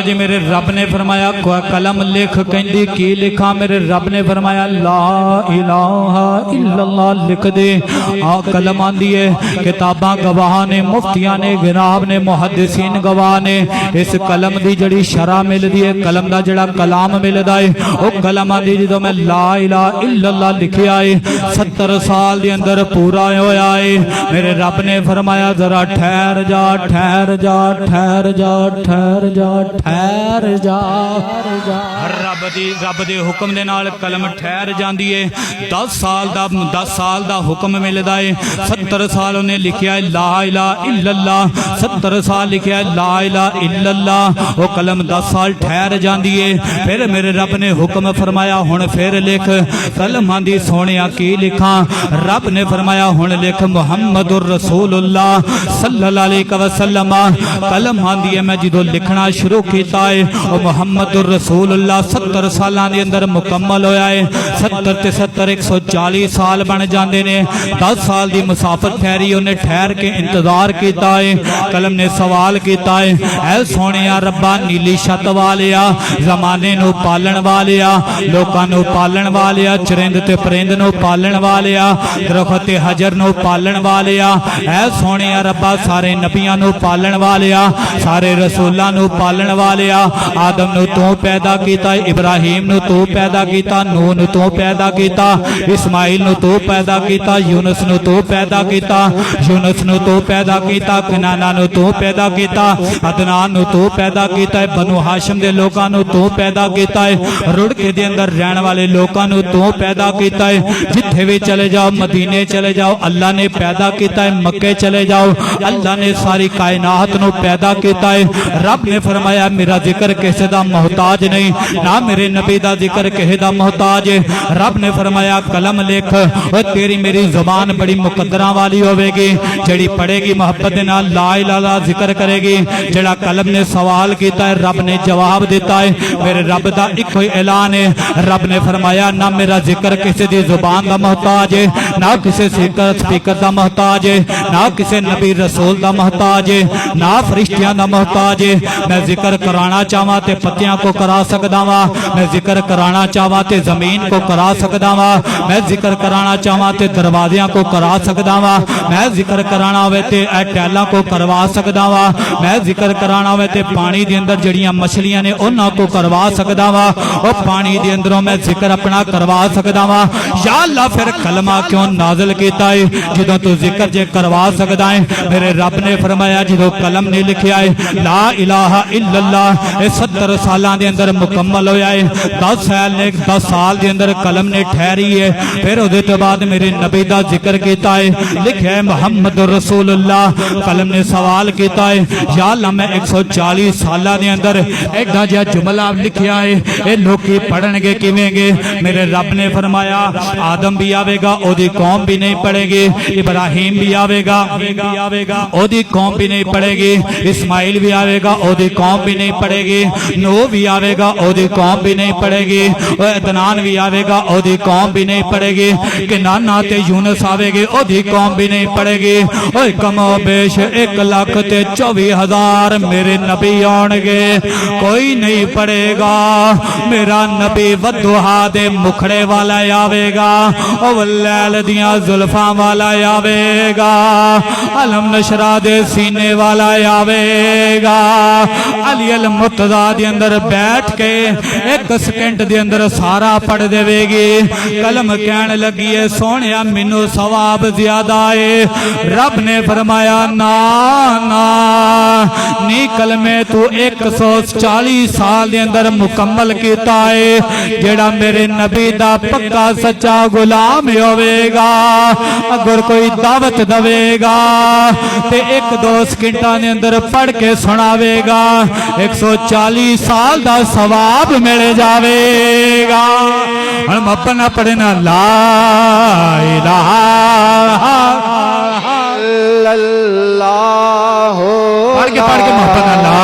जी मेरे रब ने फरमाया कलम लिख, कहंदी की लिखा? मेरे रब ने फरमाया ला इलाहा इल्लल्लाह लिख दे। कलम आंदी है, किताबां गवाह ने, मुफ्तियां ने, गिराब ने, मुहद्दिसीन गवाह ने। इस कलम की जड़ी शरा मिलती है, कलम का जड़ा कलाम मिलता है, वह कलम आंदी जो मैं ला इलाहा इल्लल्लाह लिखिया है 70 साल के अंदर पूरा होया है। मेरे रब ने फरमाया जरा ठहर जा, ठहर जा, ठहर जा, ठहर जा, ठहर जा। रब दे हुक्म दे नाल कलम ठहर जाती है। 10 साल दा हुक्म मिलता है। 70 साल उन्हें लिखिया है ला इलाहा इल्लल्लाह, 70 साल लिखिया है ला इलाहा इल्लल्लाह। वो कलम 10 साल ठहर जाती है। फिर मेरे रब ने हुक्म फरमाया हुण फिर लिख। कलम आंदी सोनिया की लिखा? रब ने फरमाया हुण लिख मुहम्मदुर रसूलुल्लाह सल्लल्लाहु अलैहि वसल्लम। कलम आंदी है मैं जो लिखना शुरू किया है वो मुहम्मदुर रसूलुल्लाह 70 साल के अंदर मुकम्मल होया है। 70 ते 70 140 साल बन जाते ने। 10 साल की मुसाफत ठहरी, उन्हें ठहर के इंतजार किया है। कलम ने सवाल किया है, ऐ सोने रब्बा नीली छत वालिया, जमाने नू पालन वालिया, लोकां नू पालन वालिया, चरिंद ते परिंद नू पालन वालिया, दरख्त हजर नू पालन वालिया, ऐ सोने रब्बा सारे नबियां नू पालन वालिया, सारे रसूलां नू पालन वालिया। आदम नू तू पैदा किया, इब्राहिम नू तू पैदा किया, नूह नू तू पैदा किया, इस्माइल नू तू पैदा किया, यूनुस नू तू पैदा किया, यूनुस नू तू पैदा किया, कनाना नू तू पैदा किया, अदनान नू तू पैदा किया, बनु हाशिम दे लोकां नू तू पैदा किया है, रुड़के दे अंदर रहने वाले लोकां नू तू पैदा किया है। जिथे भी चले जाओ, मदीने चले जाओ, अल्लाह ने पैदा किया है। मक्के चले जाओ, अल्लाह ने सारी कायनात नू पैदा किया है। रब ने फरमाया मेरा जिक्र किसी का मोहताज नहीं, ना मेरे नबी का जिक्र किसी का मोहताज है। रब ने फरमाया कलम लिख, और तेरी मेरी जुबान बड़ी मुकद्दरा वाली होगी, जड़ी पढ़ेगी मोहब्बत दे नाल ला इलाहा जिक्र करेगी। जड़ा कलम ने सवाल किया है रब ने जवाब दिता है। मेरे रब का इको ही ऐलान है। रब ने फरमाया ना मेरा जिक्र किसी की जुबान का मोहताज है, ना किसी स्पीकर का मोहताज है, ना किसी नबी रसूल का मोहताज है, ना फरिश्तियां का मोहताज है। मैं जिक्र कराना चाहवा तो पत्तियां को करा सकदा वा, मैं जिक्र कराना चाहवा तो जमीन को करा सकदा वा, मैं जिक्र कराना चाहवा तो दरवाजियां को करा सकदा वा, मैं जिक्र कराना हो तो टैलों को करवा सकदा वा, मैं जिक्र कराना हो तो पानी के अंदर जड़ियां मछलियां ने उन्हों को करवा सकदा वा, और पानी के अंदरों मैं जिक्र अपना करवा सकदा वा। या अल्लाह फिर कलमा क्यों नाजिल किया है जो तू जिक्र जे करवा सकदा है। मेरे रब ने फरमाया जो कलम ने लिखा है ला इलाहा इल्लल्लाह 70 साल के अंदर मुकम्मल होया है। 10 साल के अंदर कलम ने ठहरी है। फिर उहदे तो बाद मेरे नबी का जिक्र किया है, लिखा है मुहम्मद रसूलुल्लाह। कलम ने सवाल किया है या अल्लाह मैं 140 साल के अंदर एडा जिहा जुमला लिखा है, ये लोग पढ़नगे किवेंगे? मेरे रब ने फरमाया आदम भी आवेगा, ओदी कौम भी नहीं पढ़ेगी, इब्राहिम भी आवेगा, ओदी कौम भी नहीं पढ़ेगी, इस्माइल भी आवेगा, ओदी कौम भी नहीं पढ़ेगी, नूह भी आवेगा, ओदी कौम भी नहीं पढ़ेगी, अदनान भी आवेगा, ओदी कौम भी नहीं पढ़ेगी, कनाना ते यूनुस आवेगी, ओदी कौम भी नहीं पढ़ेगी। ओए कमो बेश 1,24,000 मेरे नबी आउणगे, कोई नहीं पढ़ेगा। मेरा नबी वदुहा दे मुखड़े वाला आवेगा, ओ लैल दियां जुल्फां वाला आवेगा, अलम नशरा दे सीने वाला आवेगा। अली अल मुर्तजा दे अंदर बैठ के 1 सेकंड दे अंदर सारा पढ़ देवेगी। कलम कहन लगी है सोने मैनू सवाब ज्यादा है। रब ने फरमाया ना ना नी कलमे तू 140 साल के अंदर मुकम्मल किया है। जेड़ा मेरे नबी दा पक्का सच्चा गुलाम होवेगा, अगर कोई दावत देवेगा ते 1-2 सेकंडां दे अंदर पढ़ के सुनावेगा, 140 साल का सवाब मिल जाएगा। हम अपना पढ़ना ला इलाहा इल्लल्लाह, पढ़ के मोहब्बत ला